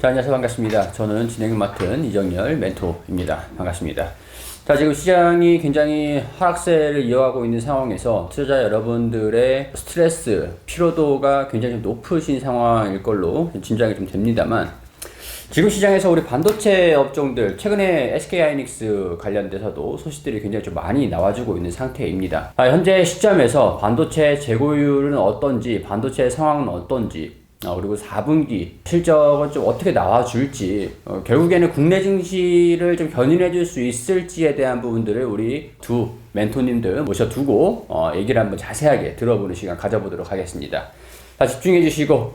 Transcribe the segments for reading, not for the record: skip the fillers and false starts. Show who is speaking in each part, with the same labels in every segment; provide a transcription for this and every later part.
Speaker 1: 자, 안녕하세요. 반갑습니다. 저는 진행을 맡은 이정열 멘토입니다. 반갑습니다. 자, 지금 시장이 굉장히 하락세를 이어가고 있는 상황에서 투자자 여러분들의 스트레스, 피로도가 굉장히 좀 높으신 상황일 걸로 짐작이 좀 됩니다만, 지금 시장에서 우리 반도체 업종들, 최근에 SK하이닉스 관련돼서도 소식들이 굉장히 좀 많이 나와주고 있는 상태입니다. 현재 시점에서 반도체 재고율은 어떤지, 반도체 상황은 어떤지, 그리고 4분기 실적은 좀 어떻게 나와줄지, 결국에는 국내 증시를 좀 견인해 줄 수 있을지에 대한 부분들을 우리 두 멘토님들 모셔두고 얘기를 한번 자세하게 들어보는 시간 가져보도록 하겠습니다. 자, 집중해 주시고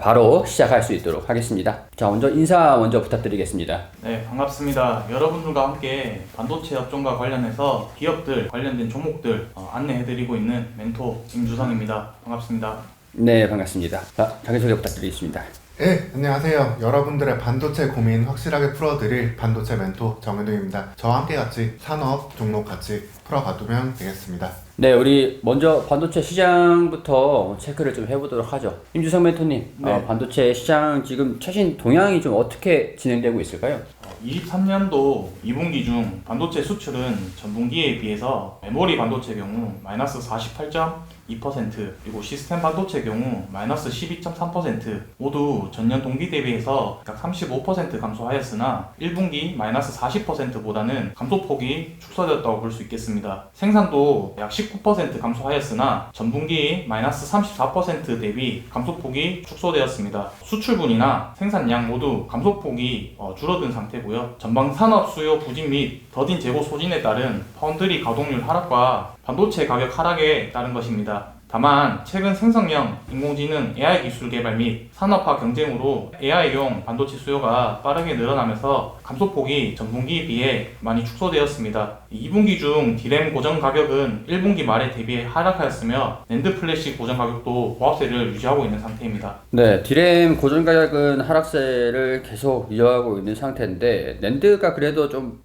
Speaker 1: 바로 시작할 수 있도록 하겠습니다. 자, 인사 먼저 부탁드리겠습니다.
Speaker 2: 네, 반갑습니다. 여러분들과 함께 반도체 업종과 관련해서 기업들 관련된 종목들 안내해드리고 있는 멘토 임주성입니다. 반갑습니다.
Speaker 1: 네, 반갑습니다. 자, 자기소개 부탁드리겠습니다.
Speaker 3: 네, 안녕하세요. 여러분들의 반도체 고민 확실하게 풀어드릴 반도체 멘토 정현동입니다. 저와 함께 같이 산업 종목 같이 풀어가두면 되겠습니다.
Speaker 1: 네, 우리 먼저 반도체 시장부터 체크를 좀 해보도록 하죠. 임주성 멘토님,
Speaker 2: 네.
Speaker 1: 반도체 시장 지금 최신 동향이 좀 어떻게 진행되고 있을까요?
Speaker 2: 23년도 2분기 중 반도체 수출은 전분기에 비해서 메모리 반도체 경우 마이너스 48.2%, 그리고 시스템 반도체 경우 마이너스 12.3% 모두 전년 동기 대비해서 약 35% 감소하였으나 1분기 마이너스 40%보다는 감소폭이 축소되었다고 볼 수 있겠습니다. 생산도 약 19% 감소하였으나 전분기 마이너스 34% 대비 감소폭이 축소되었습니다. 수출분이나 생산량 모두 감소폭이 줄어든 상태고요. 전방 산업 수요 부진 및 더딘 재고 소진에 따른 파운드리 가동률 하락과 반도체 가격 하락에 따른 것입니다. 다만 최근 생성형, 인공지능, AI 기술 개발 및 산업화 경쟁으로 AI용 반도체 수요가 빠르게 늘어나면서 감소폭이 전분기에 비해 많이 축소되었습니다. 2분기 중 D램 고정 가격은 1분기 말에 대비해 하락하였으며 낸드 플래시 고정 가격도 보합세를 유지하고 있는 상태입니다.
Speaker 1: 네, D램 고정 가격은 하락세를 계속 이어가고 있는 상태인데 낸드가 그래도 좀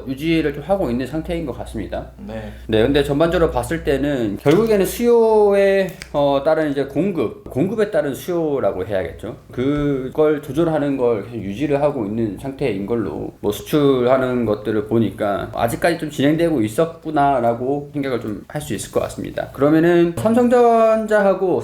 Speaker 1: 유지를 좀 하고 있는 상태인 것 같습니다.
Speaker 2: 네.
Speaker 1: 네, 근데 전반적으로 봤을 때는 결국에는 수요에 따른 이제 공급에 따른 수요라고 해야겠죠. 그걸 조절하는 걸 계속 유지를 하고 있는 상태인 걸로 수출하는 것들을 보니까 아직까지 좀 진행되고 있었구나라고 생각을 좀 할 수 있을 것 같습니다. 그러면은 삼성전자하고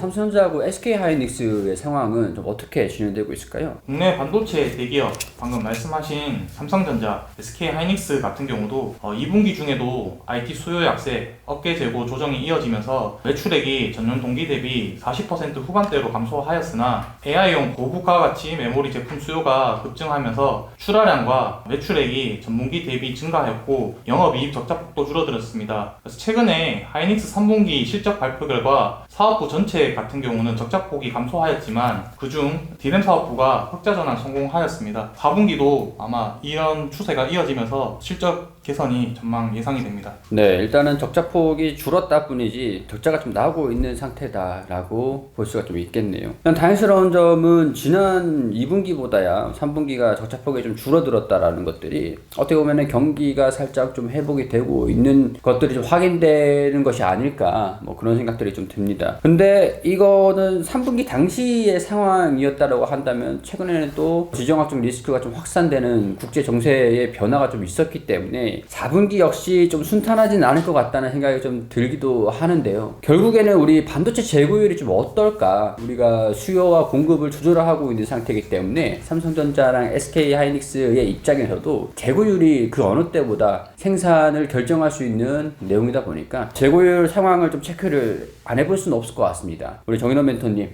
Speaker 1: SK하이닉스의 상황은 좀 어떻게 진행되고 있을까요?
Speaker 2: 국내 반도체 대기업, 방금 말씀하신 삼성전자, SK하이닉스 같은 경우도 2분기 중에도 IT 수요 약세, 업계 재고 조정이 이어지면서 매출액이 전년 동기 대비 40% 후반대로 감소하였으나 AI용 고부가 가치 메모리 제품 수요가 급증하면서 출하량과 매출액이 전분기 대비 증가하였고 영업이익 적자폭도 줄어들었습니다. 그래서 최근에 하이닉스 3분기 실적 발표 결과 사업부 전체 같은 경우는 적자폭이 감소하였지만 그중 D램 사업부가 흑자 전환 성공하였습니다. 4분기도 아마 이런 추세가 이어지면서 실적 개선이 전망 예상이 됩니다.
Speaker 1: 네, 일단은 적자폭이 줄었다 뿐이지 적자가 좀 나오고 있는 상태다라고 볼 수가 좀 있겠네요. 다행스러운 점은 지난 2분기보다야 3분기가 적자폭이 좀 줄어들었다라는 것들이 어떻게 보면은 경기가 살짝 좀 회복이 되고 있는 것들이 좀 확인되는 것이 아닐까 그런 생각들이 좀 듭니다. 근데 이거는 3분기 당시의 상황이었다라고 한다면 최근에는 또 지정학적 리스크가 좀 확산되는 국제 정세의 변화가 좀 있었기 때문에 4분기 역시 좀 순탄하진 않을 것 같다는 생각이 좀 들기도 하는데요. 결국에는 우리 반도체 재고율이 좀 어떨까? 우리가 수요와 공급을 조절하고 있는 상태이기 때문에 삼성전자랑 SK하이닉스의 입장에서도 재고율이 그 어느 때보다 생산을 결정할 수 있는 내용이다 보니까 재고율 상황을 좀 체크를 안 해볼 수는 없을 것 같습니다. 우리 정인원 멘토님.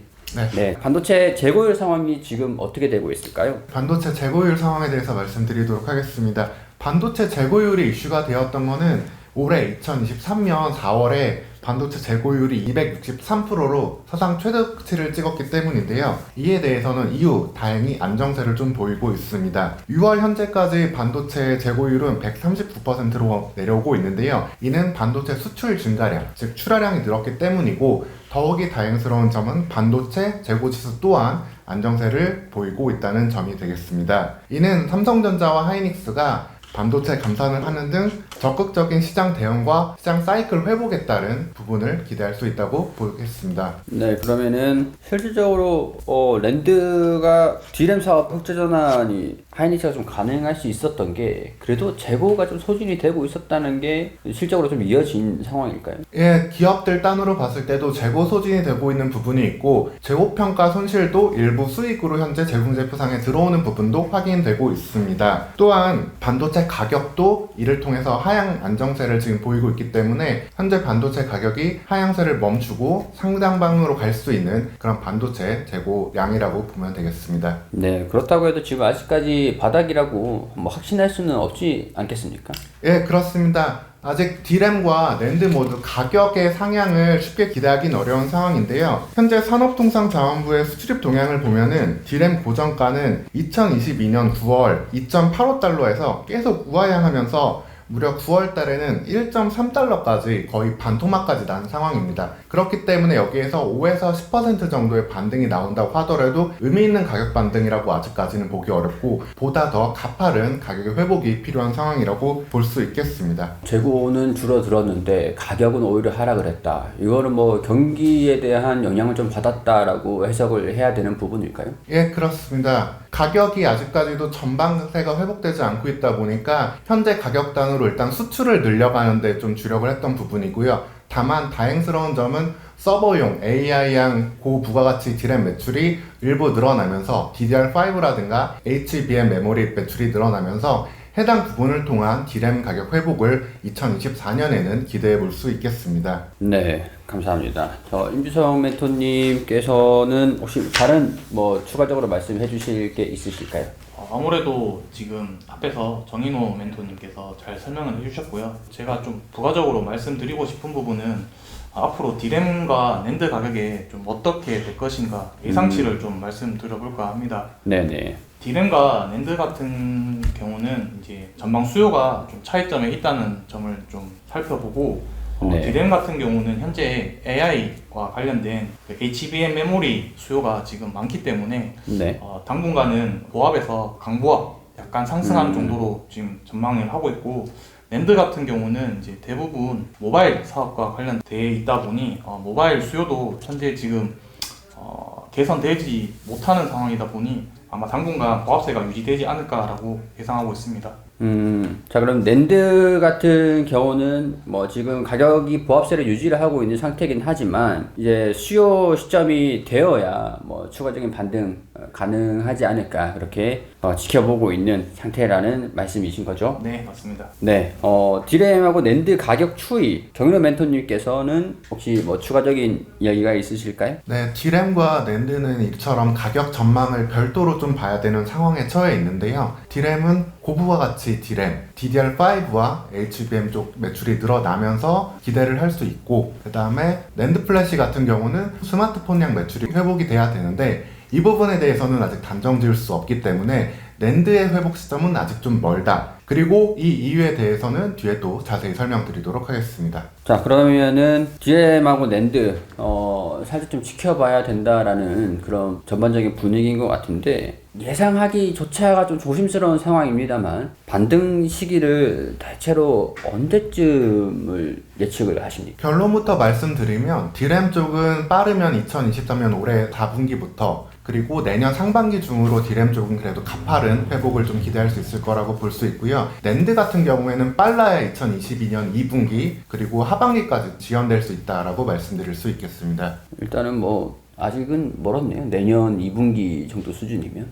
Speaker 1: 네, 반도체 재고율 상황이 지금 어떻게 되고 있을까요?
Speaker 3: 반도체 재고율 상황에 대해서 말씀드리도록 하겠습니다. 반도체 재고율이 이슈가 되었던 거는 올해 2023년 4월에 반도체 재고율이 263%로 사상 최저치를 찍었기 때문인데요. 이에 대해서는 이후 다행히 안정세를 좀 보이고 있습니다. 6월 현재까지 반도체 재고율은 139%로 내려오고 있는데요. 이는 반도체 수출 증가량, 즉 출하량이 늘었기 때문이고 더욱이 다행스러운 점은 반도체 재고지수 또한 안정세를 보이고 있다는 점이 되겠습니다. 이는 삼성전자와 하이닉스가 반도체 감산을 하는 등 적극적인 시장 대응과 시장 사이클 회복에 따른 부분을 기대할 수 있다고 보겠습니다.
Speaker 1: 네, 그러면은 실질적으로 랜드가 D램 사업 흑자 전환이 하이닉스가 좀 가능할 수 있었던 게 그래도 재고가 좀 소진이 되고 있었다는 게 실적으로 좀 이어진 상황일까요?
Speaker 3: 예, 기업들 단으로 봤을 때도 재고 소진이 되고 있는 부분이 있고 재고평가 손실도 일부 수익으로 현재 재무제표상에 들어오는 부분도 확인되고 있습니다. 또한 반도체 가격도 이를 통해서 하향 안정세를 지금 보이고 있기 때문에 현재 반도체 가격이 하향세를 멈추고 상장방으로 갈 수 있는 그런 반도체 재고량이라고 보면 되겠습니다.
Speaker 1: 네, 그렇다고 해도 지금 아직까지 바닥이라고 뭐 확신할 수는 없지 않겠습니까?
Speaker 3: 예, 그렇습니다. 아직 D램과 낸드 모두 가격의 상향을 쉽게 기대하기는 어려운 상황인데요. 현재 산업통상자원부의 수출입 동향을 보면은 D램 고정가는 2022년 9월 2.85달러에서 계속 우하향하면서 무려 9월 달에는 1.3달러까지 거의 반토막까지 난 상황입니다. 그렇기 때문에 여기에서 5에서 10% 정도의 반등이 나온다고 하더라도 의미 있는 가격 반등이라고 아직까지는 보기 어렵고 보다 더 가파른 가격의 회복이 필요한 상황이라고 볼 수 있겠습니다.
Speaker 1: 재고는 줄어들었는데 가격은 오히려 하락을 했다. 이거는 뭐 경기에 대한 영향을 좀 받았다라고 해석을 해야 되는 부분일까요?
Speaker 3: 예, 그렇습니다. 가격이 아직까지도 전방세가 회복되지 않고 있다 보니까 현재 가격단으로 일단 수출을 늘려가는데 좀 주력을 했던 부분이고요. 다만 다행스러운 점은 서버용 AI양 고부가가치 D램 매출이 일부 늘어나면서 DDR5라든가 HBM 메모리 매출이 늘어나면서 해당 부분을 통한 D램 가격 회복을 2024년에는 기대해 볼 수 있겠습니다.
Speaker 1: 네, 감사합니다. 임주성 멘토님께서는 혹시 다른 뭐 추가적으로 말씀해 주실 게 있으실까요?
Speaker 2: 아무래도 지금 앞에서 정인호 멘토님께서 잘 설명을 해주셨고요. 제가 좀 부가적으로 말씀드리고 싶은 부분은 앞으로 D램과 낸드 가격에 좀 어떻게 될 것인가 예상치를 좀 말씀드려볼까 합니다.
Speaker 1: 네네.
Speaker 2: D램과 낸드 같은 경우는 이제 전방 수요가 좀 차이점에 있다는 점을 좀 살펴보고
Speaker 1: 네.
Speaker 2: D램 같은 경우는 현재 AI와 관련된 HBM 메모리 수요가 지금 많기 때문에
Speaker 1: 네.
Speaker 2: 당분간은 보합에서 강보합 약간 상승하는 정도로 지금 전망을 하고 있고 낸드 같은 경우는 이제 대부분 모바일 사업과 관련돼 있다 보니 모바일 수요도 현재 지금 개선되지 못하는 상황이다 보니 아마 당분간 보합세가 유지되지 않을까라고 예상하고 있습니다.
Speaker 1: 자, 그럼 낸드 같은 경우는 뭐 지금 가격이 보합세를 유지를 하고 있는 상태이긴 하지만 이제 수요 시점이 되어야 뭐 추가적인 반등 가능하지 않을까 그렇게 지켜보고 있는 상태라는 말씀이신 거죠?
Speaker 2: 네, 맞습니다.
Speaker 1: 네, D램하고 낸드 가격 추이 정인호 멘토님께서는 혹시 뭐 추가적인 이야기가 있으실까요?
Speaker 3: 네, D램과 낸드는 이처럼 가격 전망을 별도로 좀 봐야 되는 상황에 처해 있는데요. D램은 고부와 같이 D램, DDR5와 HBM 쪽 매출이 늘어나면서 기대를 할 수 있고 그 다음에 낸드 플래시 같은 경우는 스마트폰량 매출이 회복이 돼야 되는데 이 부분에 대해서는 아직 단정 지을 수 없기 때문에 낸드의 회복 시점은 아직 좀 멀다. 그리고 이 이유에 대해서는 뒤에 또 자세히 설명드리도록 하겠습니다.
Speaker 1: 자, 그러면은 D램하고 낸드 살짝 좀 지켜봐야 된다라는 그런 전반적인 분위기인 것 같은데 예상하기조차가 좀 조심스러운 상황입니다만 반등 시기를 대체로 언제쯤을 예측을 하십니까?
Speaker 3: 결론부터 말씀드리면 D램 쪽은 빠르면 2023년 올해 4분기부터 그리고 내년 상반기 중으로 D램 쪽은 그래도 가파른 회복을 좀 기대할 수 있을 거라고 볼 수 있고요. 낸드 같은 경우에는 빨라야 2022년 2분기 그리고 하반기까지 지연될 수 있다라고 말씀드릴 수 있겠습니다.
Speaker 1: 일단은 뭐 아직은 멀었네요. 내년 2분기 정도 수준이면.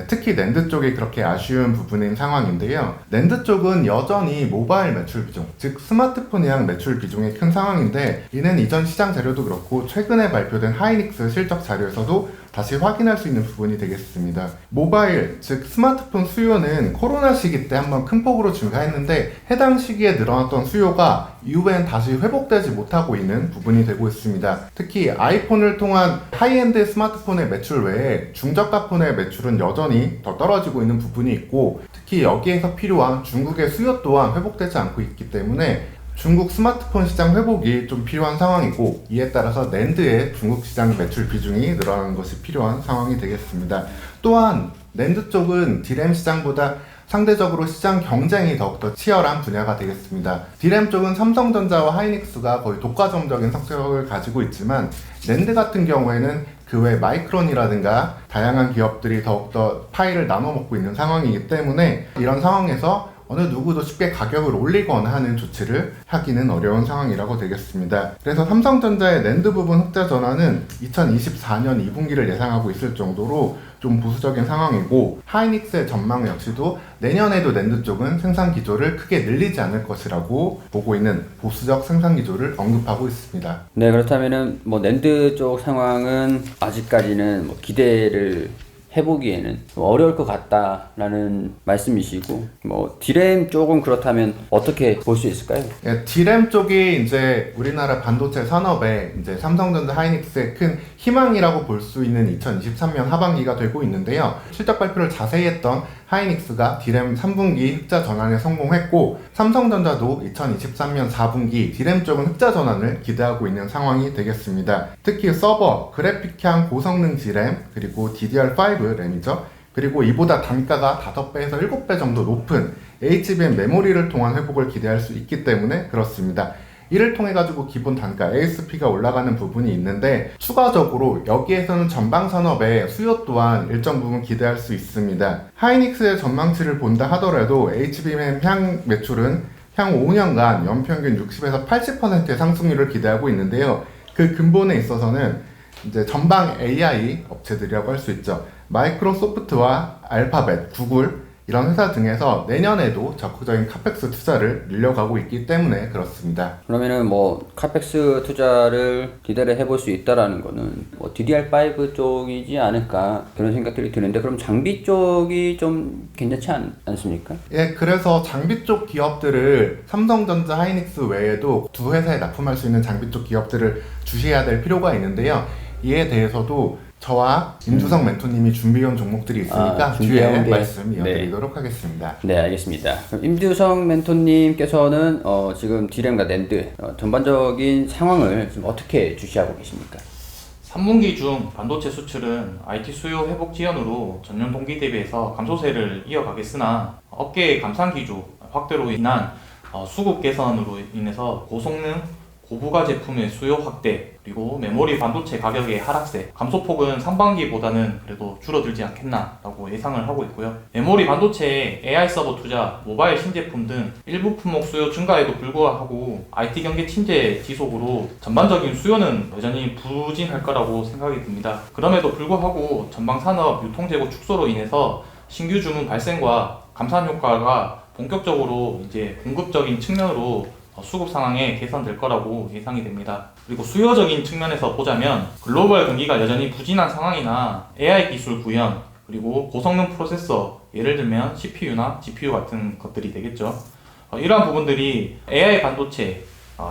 Speaker 3: 특히 낸드 쪽이 그렇게 아쉬운 부분인 상황인데요. 낸드 쪽은 여전히 모바일 매출 비중, 즉 스마트폰이랑 매출 비중이 큰 상황인데 이는 이전 시장 자료도 그렇고 최근에 발표된 하이닉스 실적 자료에서도 다시 확인할 수 있는 부분이 되겠습니다. 모바일, 즉 스마트폰 수요는 코로나 시기 때 한번 큰 폭으로 증가했는데 해당 시기에 늘어났던 수요가 이후엔 다시 회복되지 못하고 있는 부분이 되고 있습니다. 특히 아이폰을 통한 하이엔드 스마트폰의 매출 외에 중저가 폰의 매출은 여전히 더 떨어지고 있는 부분이 있고 특히 여기에서 필요한 중국의 수요 또한 회복되지 않고 있기 때문에 중국 스마트폰 시장 회복이 좀 필요한 상황이고 이에 따라서 낸드의 중국 시장 매출 비중이 늘어나는 것이 필요한 상황이 되겠습니다. 또한 낸드 쪽은 D램 시장보다 상대적으로 시장 경쟁이 더욱더 치열한 분야가 되겠습니다. D램 쪽은 삼성전자와 하이닉스가 거의 독과점적인 성격을 가지고 있지만 낸드 같은 경우에는 그 외 마이크론이라든가 다양한 기업들이 더욱더 파이를 나눠 먹고 있는 상황이기 때문에 이런 상황에서 어느 누구도 쉽게 가격을 올리거나 하는 조치를 하기는 어려운 상황이라고 되겠습니다. 그래서 삼성전자의 낸드 부분 흑자 전환은 2024년 2분기를 예상하고 있을 정도로 좀 보수적인 상황이고, 하이닉스의 전망 역시도 내년에도 낸드 쪽은 생산 기조를 크게 늘리지 않을 것이라고 보고 있는 보수적 생산 기조를 언급하고 있습니다.
Speaker 1: 네, 그렇다면은 뭐 낸드 쪽 상황은 아직까지는 뭐 기대를 해보기에는 좀 어려울 것 같다라는 말씀이시고, 뭐 D램 쪽은 그렇다면 어떻게 볼 수 있을까요?
Speaker 3: 예, D램 쪽이 이제 우리나라 반도체 산업에 이제 삼성전자 하이닉스의 큰 희망이라고 볼 수 있는 2023년 하반기가 되고 있는데요. 실적 발표를 자세히 했던 하이닉스가 D램 3분기 흑자 전환에 성공했고, 삼성전자도 2023년 4분기 D램 쪽은 흑자 전환을 기대하고 있는 상황이 되겠습니다. 특히 서버, 그래픽향 고성능 D램, 그리고 DDR5 램이죠. 그리고 이보다 단가가 5배에서 7배 정도 높은 HBM 메모리를 통한 회복을 기대할 수 있기 때문에 그렇습니다. 이를 통해 가지고 기본 단가 ASP가 올라가는 부분이 있는데, 추가적으로 여기에서는 전방 산업의 수요 또한 일정 부분 기대할 수 있습니다. 하이닉스의 전망치를 본다 하더라도 HBM 향 매출은 향후 5년간 연평균 60에서 80%의 상승률을 기대하고 있는데요. 그 근본에 있어서는 이제 전방 AI 업체들이라고 할 수 있죠. 마이크로소프트와 알파벳, 구글 이런 회사 등에서 내년에도 적극적인 카펙스 투자를 늘려가고 있기 때문에 그렇습니다.
Speaker 1: 그러면은 뭐 카펙스 투자를 기대를 해볼 수 있다라는 거는 뭐 DDR5 쪽이지 않을까 그런 생각들이 드는데, 그럼 장비 쪽이 좀 괜찮지 않습니까?
Speaker 3: 예, 그래서 장비 쪽 기업들을 삼성전자, 하이닉스 외에도 두 회사에 납품할 수 있는 장비 쪽 기업들을 주시해야 될 필요가 있는데요. 이에 대해서도 저와 임주성 멘토님이 준비해온 종목들이 있으니까 뒤에 말씀 이어드리도록 하겠습니다.
Speaker 1: 네, 알겠습니다. 그럼 임주성 멘토님께서는 지금 D램과 낸드 전반적인 상황을 좀 어떻게 주시하고 계십니까?
Speaker 2: 3분기 중 반도체 수출은 IT 수요 회복 지연으로 전년 동기 대비해서 감소세를 이어가겠으나, 업계의 감산 기조 확대로 인한 수급 개선으로 인해서 고성능 고부가 제품의 수요 확대, 그리고 메모리 반도체 가격의 하락세, 감소폭은 상반기보다는 그래도 줄어들지 않겠나라고 예상을 하고 있고요. 메모리 반도체의 AI 서버 투자, 모바일 신제품 등 일부 품목 수요 증가에도 불구하고 IT 경기 침체 지속으로 전반적인 수요는 여전히 부진할 거라고 생각이 듭니다. 그럼에도 불구하고 전방 산업 유통재고 축소로 인해서 신규 주문 발생과 감산 효과가 본격적으로 이제 공급적인 측면으로 수급 상황에 개선될 거라고 예상이 됩니다. 그리고 수요적인 측면에서 보자면 글로벌 경기가 여전히 부진한 상황이나 AI 기술 구현, 그리고 고성능 프로세서, 예를 들면 CPU나 GPU 같은 것들이 되겠죠. 이러한 부분들이 AI 반도체,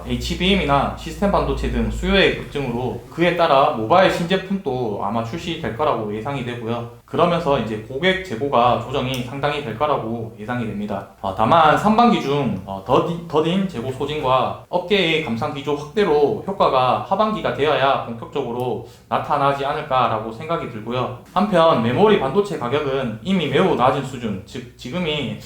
Speaker 2: HBM이나 시스템 반도체 등 수요의 급증으로 그에 따라 모바일 신제품도 아마 출시될 거라고 예상이 되고요. 그러면서 이제 고객 재고가 조정이 상당히 될 거라고 예상이 됩니다. 다만 3반기 중 더딘 재고 소진과 업계의 감산 기조 확대로 효과가 하반기가 되어야 본격적으로 나타나지 않을까라고 생각이 들고요. 한편 메모리 반도체 가격은 이미 매우 낮은 수준, 즉 지금이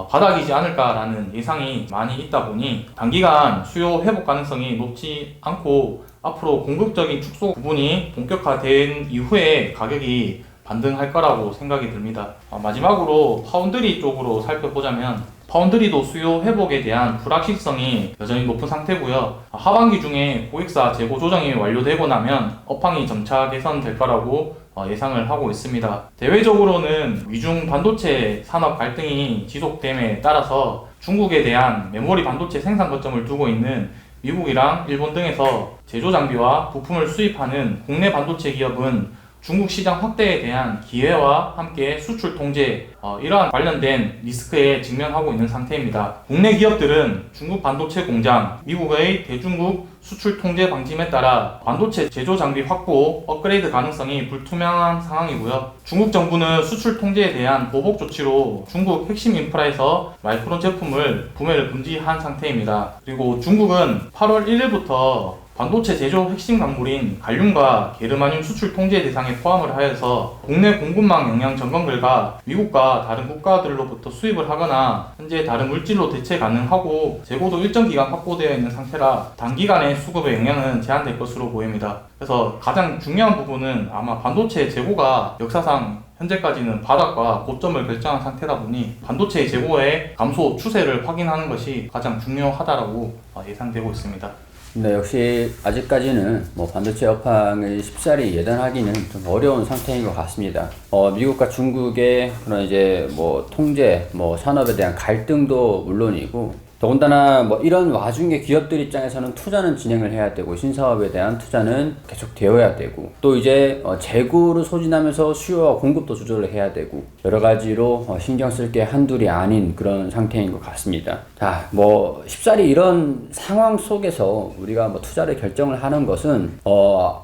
Speaker 2: 바닥이지 않을까라는 예상이 많이 있다 보니 단기간 수요 회복 가능성이 높지 않고, 앞으로 공급적인 축소 부분이 본격화된 이후에 가격이 반등할 거라고 생각이 듭니다. 마지막으로 파운드리 쪽으로 살펴보자면, 파운드리도 수요 회복에 대한 불확실성이 여전히 높은 상태고요. 하반기 중에 고객사 재고 조정이 완료되고 나면 업황이 점차 개선될 거라고 예상을 하고 있습니다. 대외적으로는 미중 반도체 산업 갈등이 지속됨에 따라서 중국에 대한 메모리 반도체 생산 거점을 두고 있는 미국이랑 일본 등에서 제조 장비와 부품을 수입하는 국내 반도체 기업은 중국 시장 확대에 대한 기회와 함께 수출 통제, 이러한 관련된 리스크에 직면하고 있는 상태입니다. 국내 기업들은 중국 반도체 공장, 미국의 대중국 수출 통제 방침에 따라 반도체 제조 장비 확보, 업그레이드 가능성이 불투명한 상황이고요. 중국 정부는 수출 통제에 대한 보복 조치로 중국 핵심 인프라에서 마이크론 제품을 구매를 금지한 상태입니다. 그리고 중국은 8월 1일부터 반도체 제조 핵심 광물인 갈륨과 게르마늄 수출 통제 대상에 포함을 하여서 국내 공급망 영향 점검 결과 미국과 다른 국가들로부터 수입을 하거나 현재 다른 물질로 대체 가능하고 재고도 일정 기간 확보되어 있는 상태라 단기간에 수급의 영향은 제한될 것으로 보입니다. 그래서 가장 중요한 부분은 아마 반도체 재고가 역사상 현재까지는 바닥과 고점을 결정한 상태다 보니 반도체 재고의 감소 추세를 확인하는 것이 가장 중요하다라고 예상되고 있습니다.
Speaker 1: 네, 역시 아직까지는 뭐 반도체 업황을 쉽사리 예단하기는 좀 어려운 상태인 것 같습니다. 미국과 중국의 그런 이제 뭐 통제, 뭐 산업에 대한 갈등도 물론이고, 더군다나 뭐 이런 와중에 기업들 입장에서는 투자는 진행을 해야 되고 신사업에 대한 투자는 계속 되어야 되고 또 이제 재고를 소진하면서 수요와 공급도 조절을 해야 되고 여러 가지로 신경 쓸 게 한둘이 아닌 그런 상태인 것 같습니다. 자, 뭐 쉽사리 이런 상황 속에서 우리가 뭐 투자를 결정을 하는 것은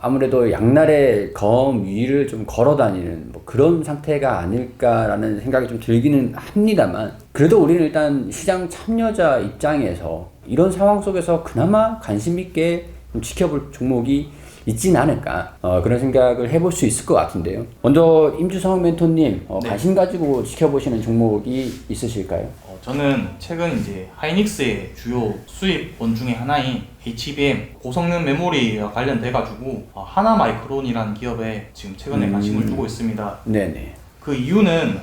Speaker 1: 아무래도 양날의 검 위를 좀 걸어 다니는 뭐 그런 상태가 아닐까라는 생각이 좀 들기는 합니다만, 그래도 우리는 일단 시장 참여자 입장에서 이런 상황 속에서 그나마 관심 있게 좀 지켜볼 종목이 있진 않을까, 그런 생각을 해볼 수 있을 것 같은데요. 먼저 임주성 멘토님,
Speaker 2: 네.
Speaker 1: 관심 가지고 지켜보시는 종목이 있으실까요?
Speaker 2: 저는 최근 이제 하이닉스의 주요 수입원 중에 하나인 HBM 고성능 메모리와 관련돼가지고 하나마이크론이라는 기업에 지금 최근에 관심을 두고 있습니다.
Speaker 1: 네네.
Speaker 2: 그 이유는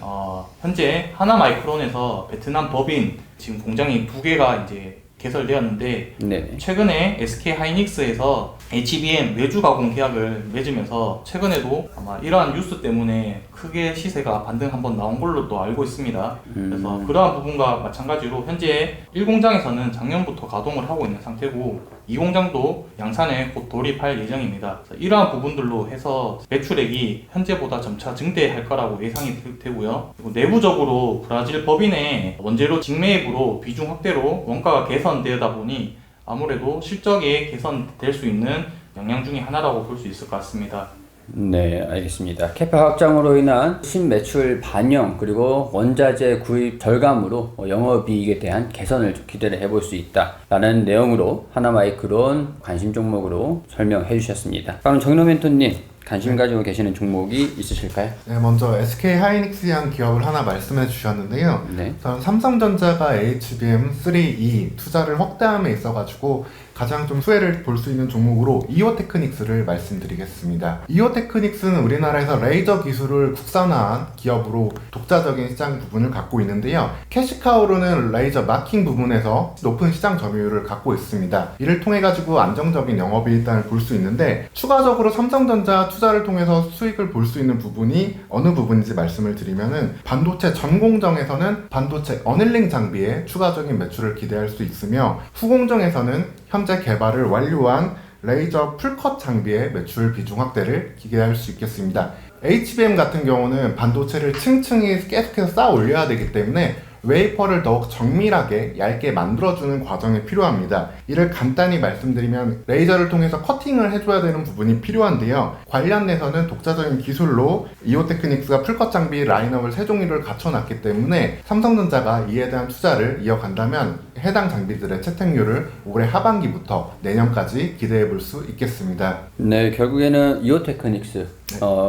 Speaker 2: 현재 하나마이크론에서 베트남 법인 지금 공장이 2개가 이제 개설되었는데
Speaker 1: 네네.
Speaker 2: 최근에 SK 하이닉스에서 HBM 외주 가공 계약을 맺으면서 최근에도 아마 이러한 뉴스 때문에 크게 시세가 반등 한번 나온 걸로 또 알고 있습니다. 그래서 그러한 부분과 마찬가지로 현재 1공장에서는 작년부터 가동을 하고 있는 상태고 2공장도 양산에 곧 돌입할 예정입니다. 이러한 부분들로 해서 매출액이 현재보다 점차 증대할 거라고 예상이 되고요. 그리고 내부적으로 브라질 법인의 원재료 직매입으로 비중 확대로 원가가 개선되다 보니 아무래도 실적에 개선될 수 있는 영향 중에 하나라고 볼 수 있을 것 같습니다.
Speaker 1: 네, 알겠습니다. 캐파 확장으로 인한 신매출 반영 그리고 원자재 구입 절감으로 영업이익에 대한 개선을 좀 기대를 해볼 수 있다라는 내용으로 하나마이크론 관심 종목으로 설명해 주셨습니다. 그럼 정인호 멘토님, 관심 가지고 계시는 종목이 있으실까요?
Speaker 3: 네, 먼저 SK 하이닉스한 기업을 하나 말씀해 주셨는데요.
Speaker 1: 네.
Speaker 3: 저는 삼성전자가 HBM3E 투자를 확대함에 있어가지고 가장 좀 수혜를 볼 수 있는 종목으로 이오테크닉스를 말씀드리겠습니다. 이오테크닉스는 우리나라에서 레이저 기술을 국산화한 기업으로 독자적인 시장 부분을 갖고 있는데요. 캐시카우로는 레이저 마킹 부분에서 높은 시장 점유율을 갖고 있습니다. 이를 통해 가지고 안정적인 영업이익단을 볼 수 있는데, 추가적으로 삼성전자 투자를 통해서 수익을 볼 수 있는 부분이 어느 부분인지 말씀을 드리면은, 반도체 전 공정에서는 반도체 어닐링 장비에 추가적인 매출을 기대할 수 있으며, 후공정에서는 현재 개발을 완료한 레이저 풀컷 장비의 매출 비중 확대를 기대할 수 있겠습니다. HBM 같은 경우는 반도체를 층층이 계속해서 쌓아 올려야 되기 때문에 웨이퍼를 더욱 정밀하게 얇게 만들어주는 과정이 필요합니다. 이를 간단히 말씀드리면 레이저를 통해서 커팅을 해줘야 되는 부분이 필요한데요. 관련돼서는 독자적인 기술로 이오테크닉스가 풀컷 장비 라인업을 세 종류를 갖춰놨기 때문에 삼성전자가 이에 대한 투자를 이어간다면 해당 장비들의 채택률을 올해 하반기부터 내년까지 기대해 볼 수 있겠습니다.
Speaker 1: 네, 결국에는 이오테크닉스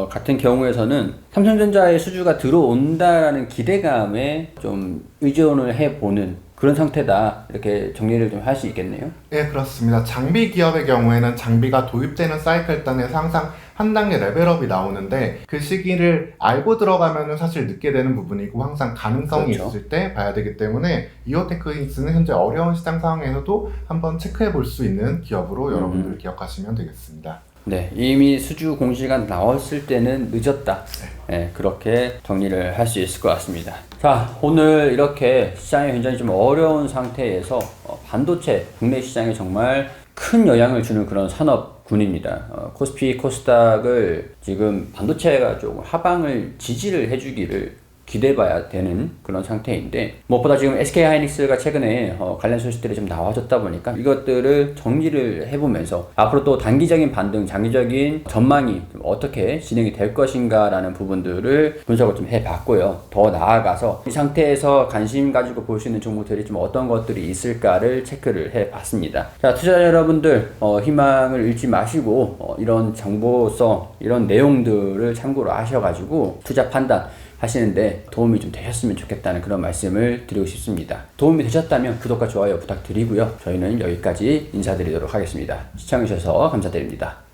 Speaker 1: 같은 경우에서는 삼성전자의 수주가 들어온다라는 기대감에 좀 의존을 해보는 그런 상태다, 이렇게 정리를 좀 할 수 있겠네요.
Speaker 3: 네, 그렇습니다. 장비 기업의 경우에는 장비가 도입되는 사이클단에서 항상 한 단계 레벨업이 나오는데, 그 시기를 알고 들어가면 사실 늦게 되는 부분이고 항상 가능성이
Speaker 1: 그렇죠.
Speaker 3: 있을 때 봐야 되기 때문에 이오테크닉스는 현재 어려운 시장 상황에서도 한번 체크해 볼 수 있는 기업으로 여러분들 기억하시면 되겠습니다.
Speaker 1: 네, 이미 수주 공시가 나왔을 때는 늦었다. 네, 그렇게 정리를 할 수 있을 것 같습니다. 자, 오늘 이렇게 시장이 굉장히 좀 어려운 상태에서 반도체 국내 시장에 정말 큰 영향을 주는 그런 산업군입니다. 코스피 코스닥을 지금 반도체가 조금 하방을 지지를 해주기를 기대봐야 되는 그런 상태인데, 무엇보다 지금 SK하이닉스가 최근에 관련 소식들이 좀 나와줬다 보니까 이것들을 정리를 해보면서 앞으로 또 단기적인 반등, 장기적인 전망이 좀 어떻게 진행이 될 것인가 라는 부분들을 분석을 좀 해봤고요. 더 나아가서 이 상태에서 관심 가지고 볼 수 있는 종목들이 좀 어떤 것들이 있을까를 체크를 해봤습니다. 자, 투자자 여러분들 희망을 잃지 마시고 이런 정보성, 이런 내용들을 참고로 하셔가지고 투자 판단 하시는데 도움이 좀 되셨으면 좋겠다는 그런 말씀을 드리고 싶습니다. 도움이 되셨다면 구독과 좋아요 부탁드리고요. 저희는 여기까지 인사드리도록 하겠습니다. 시청해주셔서 감사드립니다.